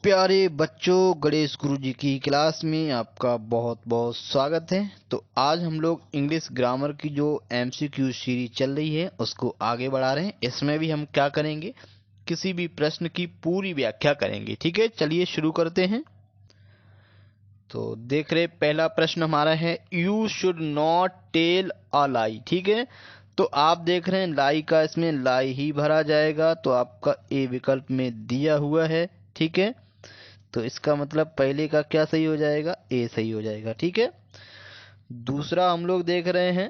प्यारे बच्चों, गणेश गुरु जी की क्लास में आपका बहुत बहुत स्वागत है। तो आज हम लोग इंग्लिश ग्रामर की जो एमसीक्यू सीरीज चल रही है उसको आगे बढ़ा रहे हैं। इसमें भी हम क्या करेंगे, किसी भी प्रश्न की पूरी व्याख्या करेंगे। ठीक है, चलिए शुरू करते हैं। तो देख रहे, पहला प्रश्न हमारा है, you should not tell a lie. ठीक है, तो आप देख रहे हैं लाई का इसमें लाई ही भरा जाएगा, तो आपका ए विकल्प में दिया हुआ है। ठीक है, तो इसका मतलब पहले का क्या सही हो जाएगा, ए सही हो जाएगा। ठीक है, दूसरा हम लोग देख रहे हैं,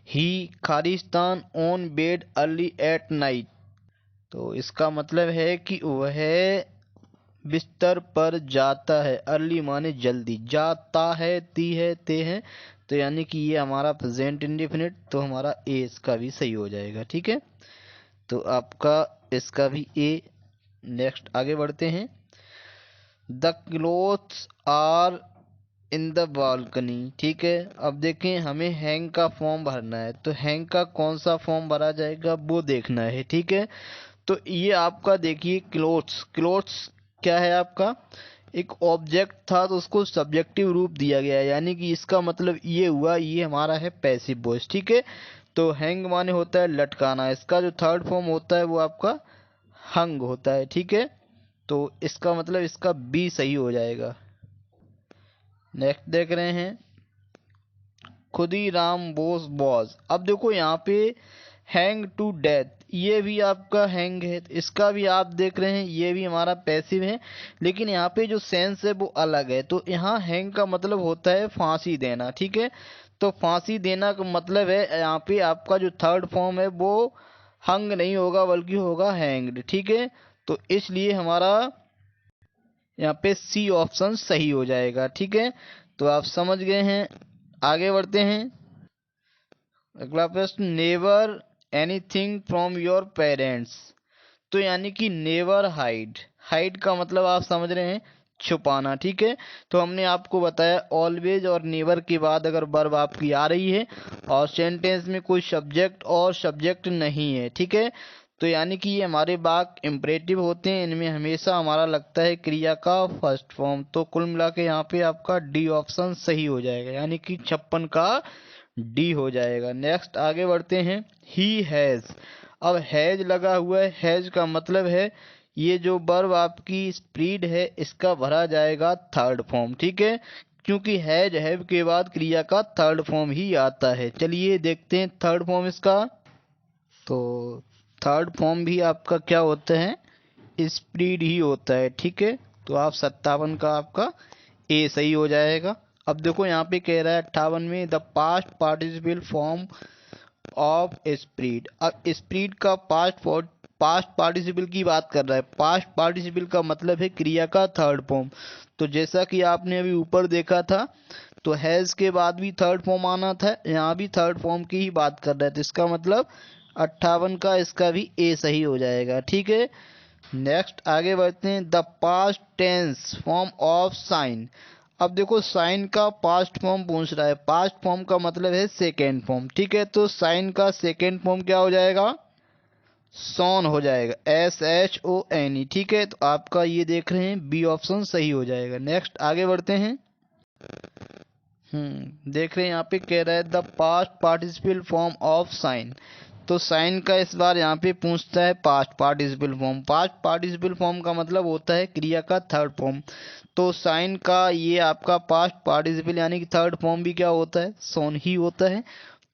ही खालिस्तान on bed early at night. तो इसका मतलब है कि वह बिस्तर पर जाता है। अर्ली माने जल्दी, जाता है, ती है, ते है, तो यानी कि ये हमारा प्रेजेंट इंडेफिनिट, तो हमारा ए इसका भी सही हो जाएगा। ठीक है, तो आपका इसका भी ए। नेक्स्ट आगे बढ़ते हैं, the clothes are in the balcony. ठीक है, अब देखें हमें हैंग का फॉर्म भरना है, तो हैंग का कौन सा फॉर्म भरा जाएगा वो देखना है। ठीक है, तो ये आपका देखिए क्लोथ्स, क्लोथ्स क्या है आपका, एक ऑब्जेक्ट था तो उसको सब्जेक्टिव रूप दिया गया है, यानी कि इसका मतलब ये हुआ, ये हमारा है पैसिव वॉइस। ठीक है, तो हैंग माने होता है लटकाना, इसका जो थर्ड फॉर्म होता है वो आपका हंग होता है। ठीक है, तो इसका मतलब इसका बी सही हो जाएगा। नेक्स्ट देख रहे हैं, खुदीराम बोस बॉस। अब देखो यहाँ पे हैंग टू डेथ, ये भी आपका हैंग है, इसका भी आप देख रहे हैं ये भी हमारा पैसिव है, लेकिन यहाँ पे जो सेंस है वो अलग है। तो यहाँ हैंग का मतलब होता है फांसी देना। ठीक है, तो फांसी देना का मतलब है, यहाँ पे आपका जो थर्ड फॉर्म है वो हंग नहीं होगा बल्कि होगा हैंग्ड। ठीक है, तो इसलिए हमारा यहाँ पे सी ऑप्शन सही हो जाएगा। ठीक है, तो आप समझ गए हैं। आगे बढ़ते हैं, अगला प्रश्न, never anything from your parents. तो यानी कि नेवर हाइड, हाइड का मतलब आप समझ रहे हैं छुपाना। ठीक है, तो हमने आपको बताया ऑलवेज और नेवर के बाद अगर वर्ब आपकी आ रही है और सेंटेंस में कोई सब्जेक्ट और सब्जेक्ट नहीं है, ठीक है, तो यानी कि ये हमारे वाक्य इंपरेटिव होते हैं, इनमें हमेशा हमारा लगता है क्रिया का फर्स्ट फॉर्म। तो कुल मिला के यहाँ पे आपका डी ऑप्शन सही हो जाएगा, यानी कि 56 का डी हो जाएगा। नेक्स्ट आगे बढ़ते हैं, ही हैज। अब हैज लगा हुआ है, हैज का मतलब है ये जो वर्ब आपकी स्प्रीड है इसका भरा जाएगा थर्ड फॉर्म। ठीक है, क्योंकि हैज हैव के बाद क्रिया का थर्ड फॉर्म ही आता है। चलिए देखते हैं थर्ड फॉर्म इसका। तो थर्ड फॉर्म भी आपका क्या होता है, स्प्रीड ही होता है। ठीक है, तो आप 57 का आपका ए सही हो जाएगा। अब देखो यहाँ पे कह रहा है 58 में, the past participle form of spread. अब स्प्रीड का पास्ट पार्टिसिपल की बात कर रहा है। पास्ट पार्टिसिपल का मतलब है क्रिया का थर्ड फॉर्म। तो जैसा कि आपने अभी ऊपर देखा था, तो हैज के बाद भी थर्ड फॉर्म आना था, यहाँ भी थर्ड फॉर्म की ही बात कर रहे थे, तो इसका मतलब 58 का इसका भी ए सही हो जाएगा। ठीक है, नेक्स्ट आगे बढ़ते हैं, the past tense form of sign. अब देखो साइन का पास्ट फॉर्म पूछ रहा है, पास्ट फॉर्म का मतलब है सेकेंड फॉर्म। ठीक है, तो साइन का सेकेंड फॉर्म क्या हो जाएगा, सॉन हो जाएगा, SHONE। ठीक है, तो आपका ये देख रहे हैं बी ऑप्शन सही हो जाएगा। नेक्स्ट आगे बढ़ते हैं, देख रहे हैं यहाँ पे कह रहा है the past participle form of sign. तो साइन का इस बार यहाँ पे पूछता है past participle form. Past participle form का मतलब होता है क्रिया का थर्ड फॉर्म। तो साइन का ये आपका पास्ट पार्टिसिपल यानी कि थर्ड फॉर्म भी क्या होता है, सोन ही होता है,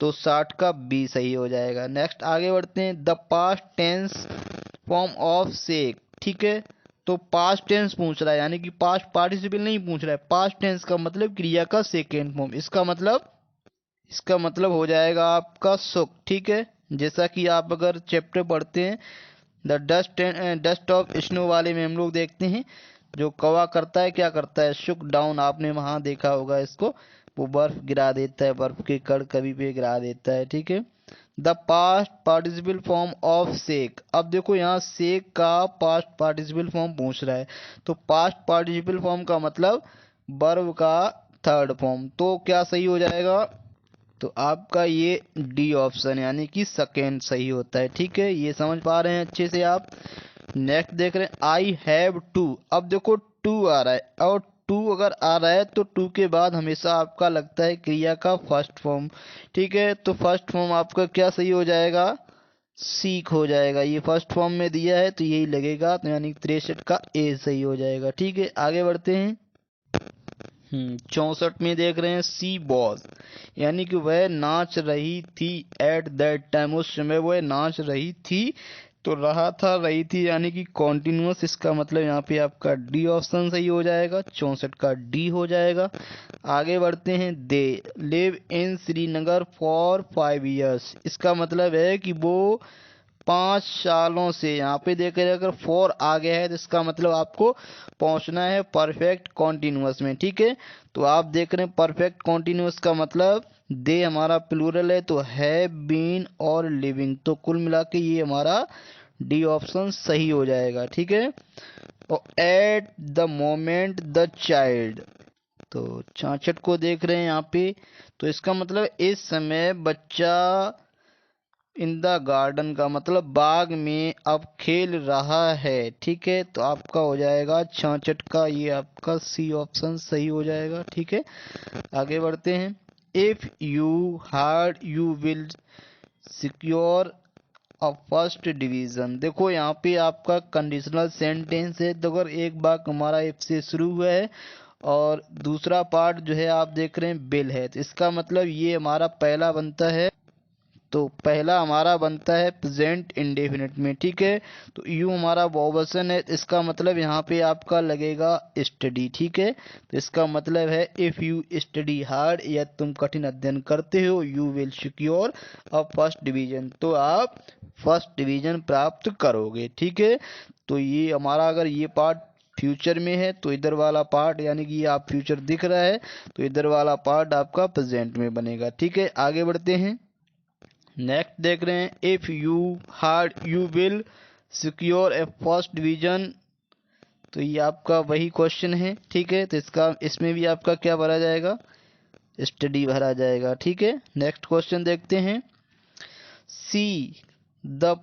तो 60 का बी सही हो जाएगा। नेक्स्ट आगे बढ़ते हैं, the past tense form of seek. ठीक है, तो पास्ट टेंस पूछ रहा है, यानी कि पास्ट पार्टिसिपल नहीं पूछ रहा है, पास्ट टेंस का मतलब क्रिया का सेकेंड फॉर्म। इसका मतलब हो जाएगा आपका सुक। ठीक है, जैसा कि आप अगर चैप्टर पढ़ते हैं द डस्ट ऑफ स्नो वाले में हम लोग देखते हैं जो कौवा करता है, क्या करता है, शुक डाउन, आपने वहां देखा होगा इसको, वो बर्फ गिरा देता है, बर्फ के कण कभी पे गिरा देता है। ठीक है, the past participle form of seek. अब देखो यहाँ सेक का पास्ट पार्टिसिपल फॉर्म पूछ रहा है, तो पास्ट पार्टिसिपल फॉर्म का मतलब वर्ब का थर्ड फॉर्म, तो क्या सही हो जाएगा, तो आपका ये डी ऑप्शन यानी कि सेकेंड सही होता है। ठीक है, ये समझ पा रहे हैं अच्छे से आप। नेक्स्ट देख रहे हैं आई हैव टू। अब देखो टू आ रहा है, और टू अगर आ रहा है तो टू के बाद हमेशा आपका लगता है क्रिया का फर्स्ट फॉर्म। ठीक है, तो फर्स्ट फॉर्म आपका क्या सही हो जाएगा, सीक हो जाएगा। ये फर्स्ट फॉर्म में दिया है तो यही लगेगा, तो यानी 63 का ए सही हो जाएगा। ठीक है, आगे बढ़ते हैं। 64 में देख रहे हैं सी वॉज, यानी कि वह नाच रही थी। एट दैट टाइम, उस समय वह नाच रही थी। तो रहा था, रही थी, यानी कि कॉन्टिन्यूअस। इसका मतलब यहाँ पे आपका डी ऑप्शन सही हो जाएगा, 64 का डी हो जाएगा। आगे बढ़ते हैं। They live in Srinagar for 5 years, इसका मतलब है कि वो 5 सालों से, यहाँ पे देखिए अगर फोर आ गया है तो इसका मतलब आपको पहुंचना है परफेक्ट कॉन्टिन्यूअस में। ठीक है, तो आप देख रहे हैं परफेक्ट कॉन्टिन्यूअस का मतलब दे हमारा प्लूरल है, तो हैव बीन और लिविंग, तो कुल मिला के ये हमारा डी ऑप्शन सही हो जाएगा। ठीक है, और at the moment the child, तो 66 को देख रहे हैं यहाँ पे, तो इसका मतलब इस समय बच्चा इन द गार्डन का मतलब बाग में अब खेल रहा है। ठीक है, तो आपका हो जाएगा 66 का, ये आपका सी ऑप्शन सही हो जाएगा। ठीक है, आगे बढ़ते हैं। If you hard you will secure a first division, देखो यहाँ पे आपका कंडीशनल सेंटेंस है, तो अगर एक बार हमारा इफ से शुरू हुआ है और दूसरा पार्ट जो है आप देख रहे हैं विल है, तो इसका मतलब ये हमारा पहला बनता है, तो पहला हमारा बनता है प्रेजेंट इंडेफिनिट में। ठीक है, तो यू हमारा बहुवचन है, इसका मतलब यहाँ पे आपका लगेगा स्टडी। ठीक है, तो इसका मतलब है इफ यू स्टडी हार्ड, या तुम कठिन अध्ययन करते हो, you will secure a first division, तो आप फर्स्ट डिवीजन प्राप्त करोगे। ठीक है, तो ये हमारा अगर ये पार्ट फ्यूचर में है तो इधर वाला पार्ट, यानी कि ये आप फ्यूचर दिख रहा है तो इधर वाला पार्ट आपका प्रेजेंट में बनेगा। ठीक है, आगे बढ़ते हैं। नेक्स्ट देख रहे हैं if you hard you will secure A first division, तो ये आपका वही क्वेश्चन है। ठीक है, तो इसमें भी आपका क्या भरा जाएगा, स्टडी भरा जाएगा। ठीक है, नेक्स्ट क्वेश्चन देखते हैं। See the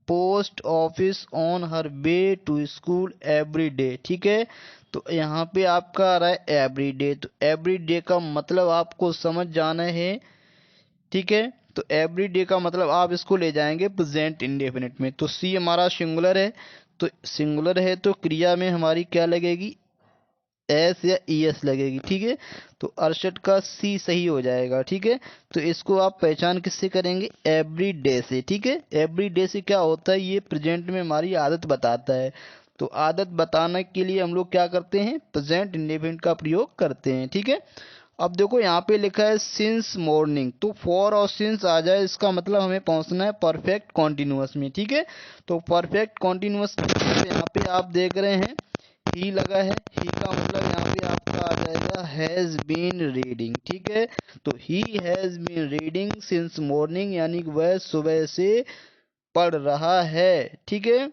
post office on her way to school every day. ठीक है, तो यहाँ पे आपका आ रहा है एवरी डे, तो एवरी डे का मतलब आपको समझ जाना है। ठीक है, तो एवरी डे का मतलब आप इसको ले जाएंगे प्रेजेंट इंडेफिनिट में, तो सी हमारा सिंगुलर है, तो सिंगुलर है तो क्रिया में हमारी क्या लगेगी, एस या ई एस लगेगी। ठीक है, तो 68 का सी सही हो जाएगा। ठीक है, तो इसको आप पहचान किससे करेंगे, एवरी डे से। ठीक है, एवरी डे से क्या होता है, ये प्रेजेंट में हमारी आदत बताता है, तो आदत बताने के लिए हम लोग क्या करते हैं, प्रेजेंट इंडेफिनिट का प्रयोग करते हैं। ठीक है, अब देखो यहाँ पे लिखा है सिंस मॉर्निंग, तो फॉर और सिंस आ जाए इसका मतलब हमें पहुंचना है परफेक्ट कॉन्टिन्यूअस में। ठीक है, तो परफेक्ट कॉन्टिन्यूअस यहाँ पे आप देख रहे हैं ही लगा है, ही का मतलब यहाँ पे आपका आ जाएगा हैज बीन रीडिंग। ठीक है, तो he has been reading since morning, यानी कि वह सुबह से पढ़ रहा है। ठीक है,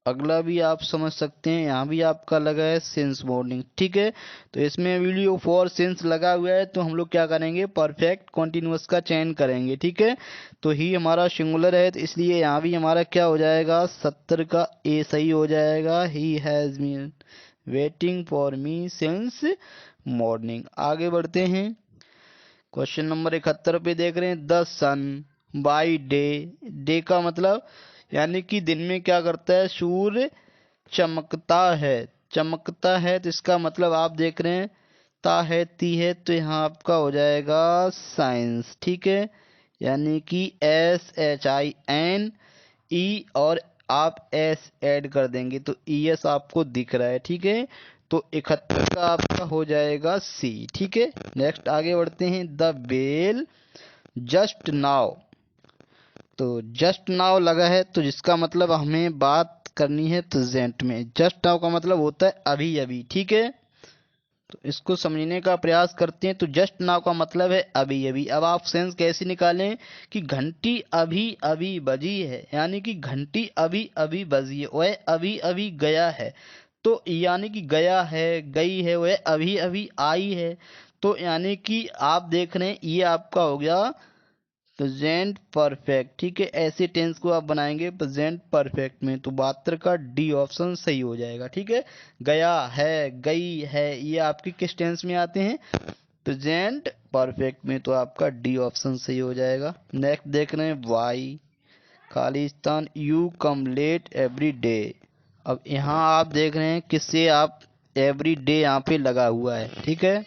अगला भी आप समझ सकते हैं, यहाँ भी आपका लगा है सिंस मॉर्निंग। ठीक है, तो इसमें वीडियो फॉर सिंस लगा हुआ है, तो हम लोग क्या करेंगे, परफेक्ट कॉन्टिन्यूअस का चयन करेंगे। ठीक है, तो ही हमारा सिंगुलर है, तो इसलिए यहाँ भी हमारा क्या हो जाएगा, 70 का ए सही हो जाएगा। He has been waiting for me since morning. आगे बढ़ते हैं। क्वेश्चन नंबर 71 पे देख रहे हैं the sun by day, day का मतलब यानी कि दिन में क्या करता है, सूर्य चमकता है, चमकता है, तो इसका मतलब आप देख रहे हैं ता है ती है, तो यहाँ आपका हो जाएगा साइंस। ठीक है, यानी कि SHIN और आप एस ऐड कर देंगे तो ES आपको दिख रहा है। ठीक है, तो 71 का आपका हो जाएगा सी। ठीक है, नेक्स्ट आगे बढ़ते हैं। द बेल जस्ट नाउ, तो जस्ट नाउ लगा है, तो जिसका मतलब हमें बात करनी है प्रेजेंट में। जस्ट नाउ का मतलब होता है अभी अभी। ठीक है, तो इसको समझने का प्रयास करते हैं। तो जस्ट नाउ का मतलब है अभी अभी। अब आप सेंस कैसे निकालें कि घंटी अभी अभी बजी है, यानी कि घंटी अभी अभी बजी है, वह अभी अभी गया है, तो यानी कि गया है, गई है, वह अभी अभी आई है, तो यानी कि आप देख रहे हैं ये आपका हो गया प्रेजेंट परफेक्ट, ठीक है, ऐसे टेंस को आप बनाएंगे प्रेजेंट परफेक्ट में, तो 72 का डी ऑप्शन सही हो जाएगा। ठीक है, गया है, गई है, ये आपके किस टेंस में आते हैं? प्रेजेंट परफेक्ट में, तो आपका डी ऑप्शन सही हो जाएगा। नेक्स्ट देख रहे हैं वाई, खालिस्तान you come late every day. अब यहाँ आप देख रहे हैं किससे आप एवरी डे यहाँ पे लगा हुआ है, ठीक है,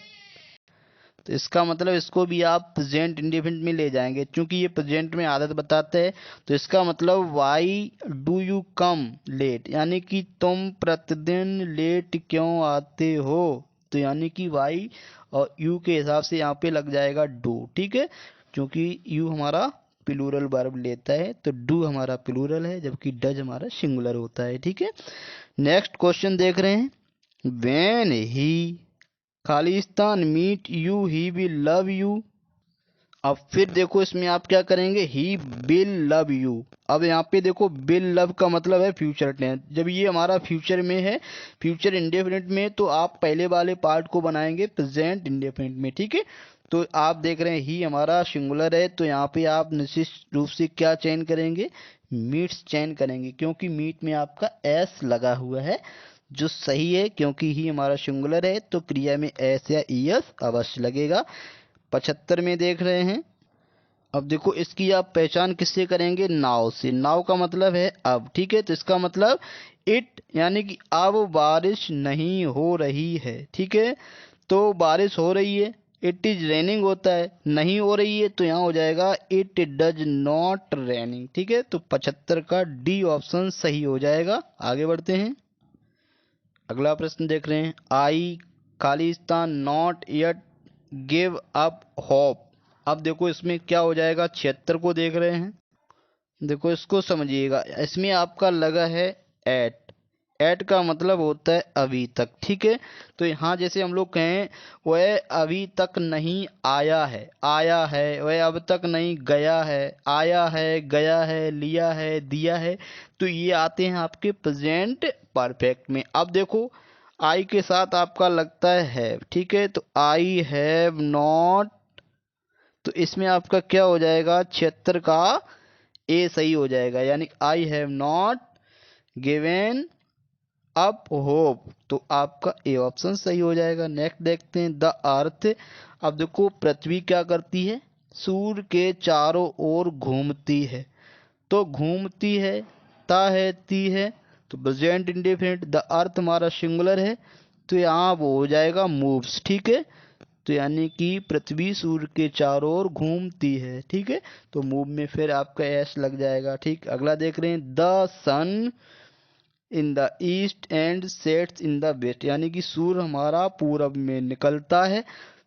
तो इसका मतलब इसको भी आप प्रेजेंट इंडेफिनिट में ले जाएंगे, क्योंकि ये प्रेजेंट में आदत बताते हैं। तो इसका मतलब why do you come late, यानी कि तुम प्रतिदिन लेट क्यों आते हो, तो यानी कि वाई और यू के हिसाब से यहाँ पे लग जाएगा डू। ठीक है, क्योंकि यू हमारा प्लूरल वर्ब लेता है, तो डू हमारा प्लूरल है, जबकि डज हमारा सिंगुलर होता है। ठीक है, नेक्स्ट क्वेश्चन देख रहे हैं, व्हेन ही खालिस्तान meet you he will love you. अब फिर देखो इसमें आप क्या करेंगे, ही विल लव यू। अब यहाँ पे देखो विल लव का मतलब है फ्यूचर टेंस, जब ये हमारा फ्यूचर में है, फ्यूचर इंडेफिनिट में, तो आप पहले वाले पार्ट को बनाएंगे प्रेजेंट इंडेफिनिट में। ठीक है, तो आप देख रहे हैं ही हमारा सिंगुलर है, तो यहाँ पे आप निश्चित रूप से क्या चयन करेंगे, मीट्स चयन करेंगे, क्योंकि मीट में आपका एस लगा हुआ है, जो सही है, क्योंकि ही हमारा सिंगुलर है, तो क्रिया में एस या ईएस अवश्य लगेगा। 75 में देख रहे हैं, अब देखो इसकी आप पहचान किससे करेंगे, नाउ से। नाउ का मतलब है अब, ठीक है, तो इसका मतलब इट, यानी कि अब बारिश नहीं हो रही है। ठीक है, तो बारिश हो रही है, इट इज रेनिंग होता है, नहीं हो रही है तो यहाँ हो जाएगा इट डज नॉट रेनिंग। ठीक है, तो 75 का डी ऑप्शन सही हो जाएगा। आगे बढ़ते हैं, अगला प्रश्न देख रहे हैं, आई खालिस्तान not yet give up hope. अब देखो इसमें क्या हो जाएगा, 76 को देख रहे हैं, देखो इसको समझिएगा, इसमें आपका लगा है एट। एट का मतलब होता है अभी तक। ठीक है, तो यहाँ जैसे हम लोग कहें वह अभी तक नहीं आया है, आया है, वह अब तक नहीं गया है, आया है, गया है, लिया है, दिया है, तो ये आते हैं आपके प्रेजेंट परफेक्ट में। अब देखो आई के साथ आपका लगता है हैव। ठीक है, तो आई हैव नॉट, तो इसमें आपका क्या हो जाएगा, 76 का ए सही हो जाएगा, यानी I have not given up hope, तो आपका ए ऑप्शन सही हो जाएगा। नेक्स्ट देखते हैं, द अर्थ। अब देखो पृथ्वी क्या करती है, सूर्य के चारों ओर घूमती है, तो घूमती है, ता है, ती है, तो प्रेजेंट इंडेफिनिट, द अर्थ हमारा सिंगुलर है, तो यहाँ वो हो जाएगा मूव्स। ठीक है, तो यानी कि पृथ्वी सूर्य के चारों ओर घूमती है। ठीक है, तो मूव में फिर आपका एस लग जाएगा। ठीक, अगला देख रहे हैं, the sun in the east and sets in the west, यानी कि सूर्य हमारा पूरब में निकलता है,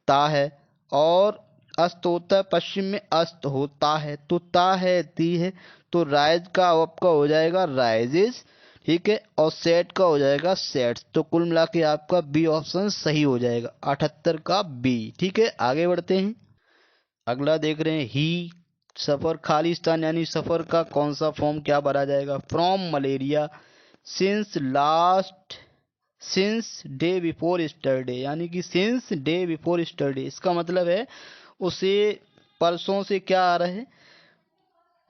ता है, और अस्त होता है पश्चिम में, अस्त होता है, तो ता है, ती है, तो राइज का आपका हो जाएगा राइजेस। ठीक है, और सेट का हो जाएगा सेट्स, तो कुल मिला के आपका बी ऑप्शन सही हो जाएगा, 78 का बी। ठीक है, आगे बढ़ते हैं, अगला देख रहे हैं, ही सफर खालिस्तान, यानी सफर का कौन सा फॉर्म क्या भरा जाएगा, from malaria, since last, since day before yesterday, यानी कि सिंस डे बिफोर स्टरडे, इसका मतलब है उसे परसों से क्या आ रहा है,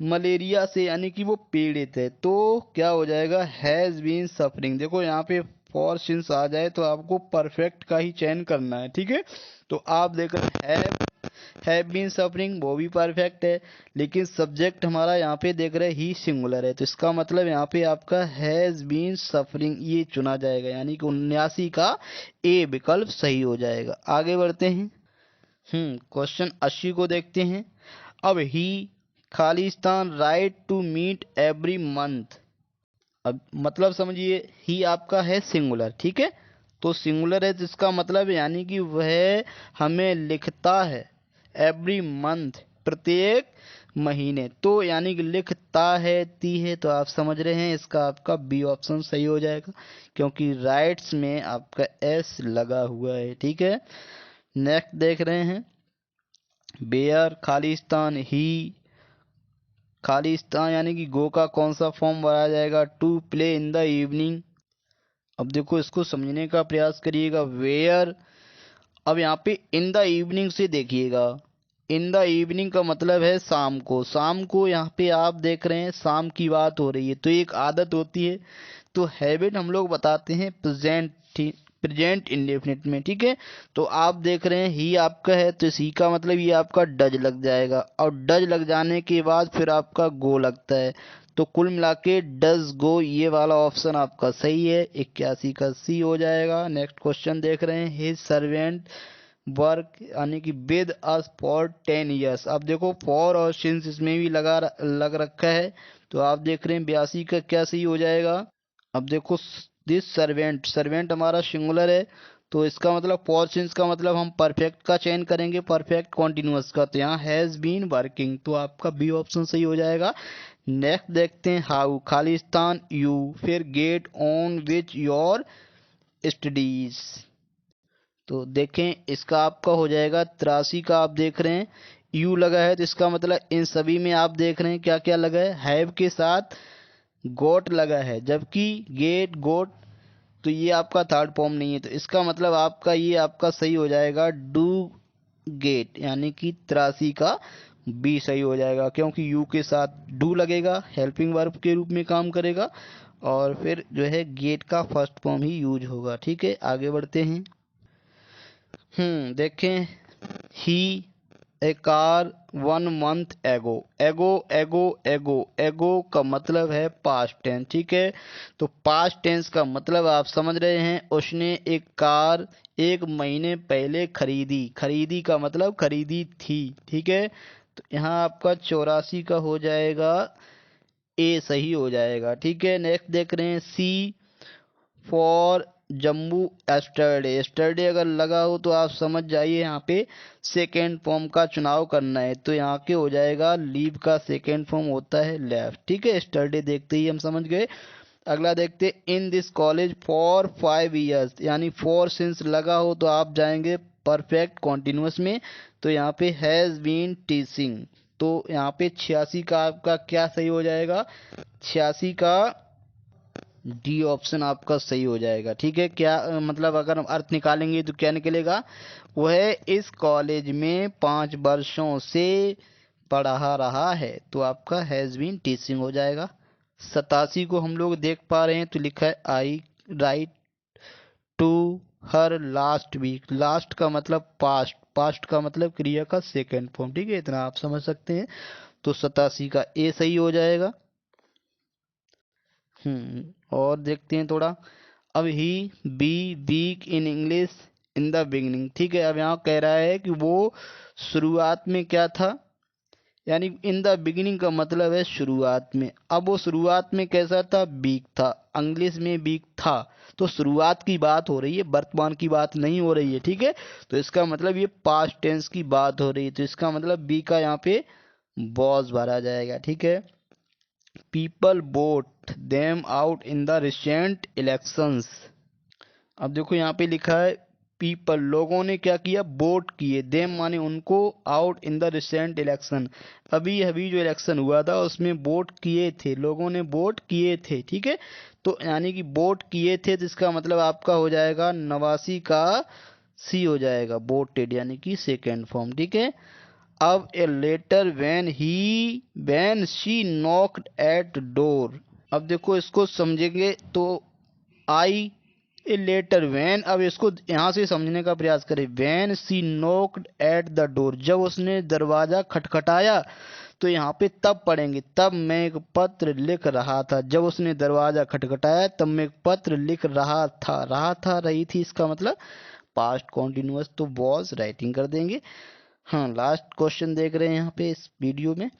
मलेरिया से, यानी कि वो पीड़ित है, तो क्या हो जाएगा, हैज बीन सफरिंग। देखो यहाँ पे फॉर सिंस आ जाए तो आपको परफेक्ट का ही चयन करना है। ठीक है, तो आप देख रहे हैव बीन सफरिंग, वो भी परफेक्ट है, लेकिन सब्जेक्ट हमारा यहाँ पे देख रहे हैं ही सिंगुलर है, तो इसका मतलब यहाँ पे आपका हैज बीन सफरिंग ये चुना जाएगा, यानी कि 79 का ए विकल्प सही हो जाएगा। आगे बढ़ते हैं, क्वेश्चन 80 को देखते हैं, अब ही खालिस्तान write to meet every month. अब मतलब समझिए, ही आपका है सिंगुलर। ठीक है, तो सिंगुलर है जिसका मतलब यानी कि वह हमें लिखता है एवरी मंथ, प्रत्येक महीने, तो यानी कि लिखता है, ती है, तो आप समझ रहे हैं इसका आपका बी ऑप्शन सही हो जाएगा, क्योंकि राइट्स में आपका एस लगा हुआ है। ठीक है, नेक्स्ट देख रहे हैं, बेयर खालिस्तान ही, खालिस्तान यानी कि गो का कौन सा फॉर्म भरा जाएगा, to play in the evening. अब देखो इसको समझने का प्रयास करिएगा, वेयर, अब यहाँ पे इन द इवनिंग से देखिएगा, इन द इवनिंग का मतलब है शाम को। शाम को यहाँ पे आप देख रहे हैं शाम की बात हो रही है, तो एक आदत होती है। तो हैबिट हम लोग बताते हैं प्रेजेंट इंडेफिनिट में, ठीक है। तो आप देख रहे हैं ही आपका है, तो सी का मतलब ये आपका डज लग जाएगा, और डज लग जाने के बाद फिर आपका गो लगता है। तो कुल मिला के डज गो ये वाला ऑप्शन आपका सही है, 81 का सी हो जाएगा। नेक्स्ट क्वेश्चन देख रहे हैं, हिज सर्वेंट वर्क यानी कि विद अस फॉर 10 years। अब देखो फॉर और सिंस इसमें भी लग रखा है, तो आप देख रहे हैं 82 का क्या सही हो जाएगा। अब देखो दिस सर्वेंट, सर्वेंट हमारा सिंगुलर है, तो इसका मतलब फॉर सिंस का मतलब हम परफेक्ट का चयन करेंगे, परफेक्ट कॉन्टिन्यूअस का, तो यहाँ हैज बीन वर्किंग, तो आपका बी ऑप्शन सही हो जाएगा। नेक्स्ट देखते हैं, हाउ खालिस्तान यू, फिर get on which your studies. तो देखें इसका आपका हो जाएगा 83 का। आप देख रहे हैं यू लगा है, तो इसका मतलब इन सभी में आप देख रहे हैं क्या क्या लगा है, हैव के साथ गोट लगा है, जबकि गेट गोट तो ये आपका थर्ड फॉर्म नहीं है, तो इसका मतलब आपका ये आपका सही हो जाएगा डू गेट, यानी कि 83 का बी सही हो जाएगा, क्योंकि यू के साथ डू लगेगा, हेल्पिंग वर्ब के रूप में काम करेगा, और फिर जो है गेट का फर्स्ट फॉर्म ही यूज होगा। ठीक है, आगे बढ़ते हैं। देखें, ही ए कार 1 month एगो, एगो एगो एगो, एगो का मतलब है पास्ट टेंस, ठीक है। तो पास्ट टेंस का मतलब आप समझ रहे हैं, उसने एक कार 1 महीने पहले खरीदी, खरीदी का मतलब खरीदी थी, ठीक है। तो यहाँ आपका 84 का हो जाएगा, ए सही हो जाएगा, ठीक है। नेक्स्ट देख रहे हैं, सी फॉर जम्मू एस्टरडे, एस्टरडे अगर लगा हो तो आप समझ जाइए यहाँ पे सेकेंड फॉर्म का चुनाव करना है, तो यहाँ के हो जाएगा लीव का सेकेंड फॉर्म होता है लेफ्ट, ठीक है। एस्टरडे देखते ही हम समझ गए। अगला देखते, in this college for 5 years, यानी फॉर सिंस लगा हो तो आप जाएंगे परफेक्ट कॉन्टिन्यूस में, तो यहाँ पे हैज बीन टीचिंग, तो यहाँ पे 86 का आपका क्या सही हो जाएगा, 86 का डी ऑप्शन आपका सही हो जाएगा, ठीक है। क्या मतलब अगर हम अर्थ निकालेंगे तो क्या निकलेगा, वह इस कॉलेज में 5 वर्षों से पढ़ा रहा है, तो आपका हैज बीन टीचिंग हो जाएगा। 87 को हम लोग देख पा रहे हैं, तो लिखा है I write to her last week, last का मतलब पास्ट, पास्ट का मतलब क्रिया का सेकेंड फॉर्म, ठीक है, इतना आप समझ सकते हैं। तो 87 का ए सही हो जाएगा। और देखते हैं थोड़ा, अब he be weak in English in the beginning, ठीक है। अब यहाँ कह रहा है कि वो शुरुआत में क्या था, यानी इन द बिगिनिंग का मतलब है शुरुआत में। अब वो शुरुआत में कैसा था, वीक था, इंग्लिश में वीक था, तो शुरुआत की बात हो रही है, वर्तमान की बात नहीं हो रही है, ठीक है। तो इसका मतलब ये पास्ट टेंस की बात हो रही है, तो इसका मतलब बी का यहाँ पे बॉस भरा जाएगा, ठीक है। People vote them out in the recent elections. अब देखो यहाँ पे लिखा है पीपल, लोगों ने क्या किया, वोट किए, देम माने उनको, out in the recent election, अभी अभी जो इलेक्शन हुआ था उसमें वोट किए थे, लोगों ने वोट किए थे, ठीक है। तो यानी कि वोट किए थे, तो इसका मतलब आपका हो जाएगा 89 का सी हो जाएगा, वोटेड यानी कि सेकेंड फॉर्म, ठीक है। अब a letter when she knocked eight door, अब देखो इसको समझेंगे तो आई ए लेटर व्हेन, अब इसको यहाँ से समझने का प्रयास करें, when she knocked at the door, जब उसने दरवाजा खटखटाया, तो यहाँ पे तब पढ़ेंगे, तब मैं एक पत्र लिख रहा था, जब उसने दरवाजा खटखटाया तब मैं एक पत्र लिख रहा था रही थी, इसका मतलब पास्ट कॉन्टिन्यूअस, तो वॉज राइटिंग कर देंगे। हाँ, लास्ट क्वेश्चन देख रहे हैं यहाँ पे इस वीडियो में,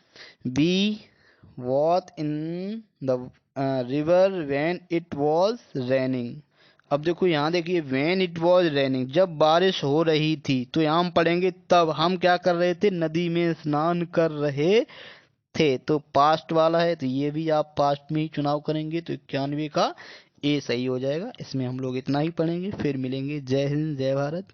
be what in the river when it was raining. अब देखो यहाँ देखिए, व्हेन इट वॉज रेनिंग, जब बारिश हो रही थी, तो यहाँ हम पढ़ेंगे तब हम क्या कर रहे थे, नदी में स्नान कर रहे थे, तो पास्ट वाला है, तो ये भी आप पास्ट में ही चुनाव करेंगे, तो 91 का ए सही हो जाएगा। इसमें हम लोग इतना ही पढ़ेंगे, फिर मिलेंगे। जय हिंद, जय भारत।